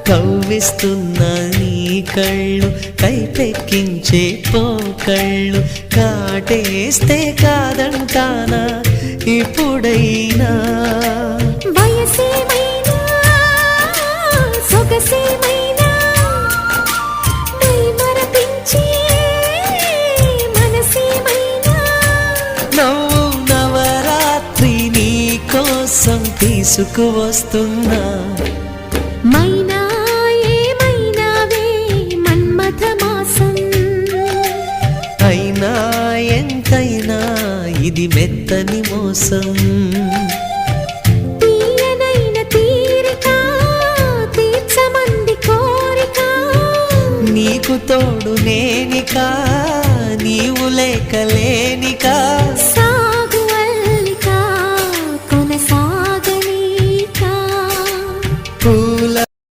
కవ్విస్తున్న నీ కళ్ళు కైపెక్కించే పోకళ్ళు కాటేస్తే కాదంటానా ఇప్పుడైనా వయసేమైనా సొగసేమైనా మరపించే మనసేమైనా నవ్వు నవరాత్రి నీ కోసం తీసుకువస్తున్నా మైనా ఏమైనావే మన్మథ మాసం అయినా ఎంతైనా ఇది మెత్తని మోసం తీయనైన తీరిక తీర్చమంది కోరిక నీకు తోడు నేనికా నీవు లేకలేనికా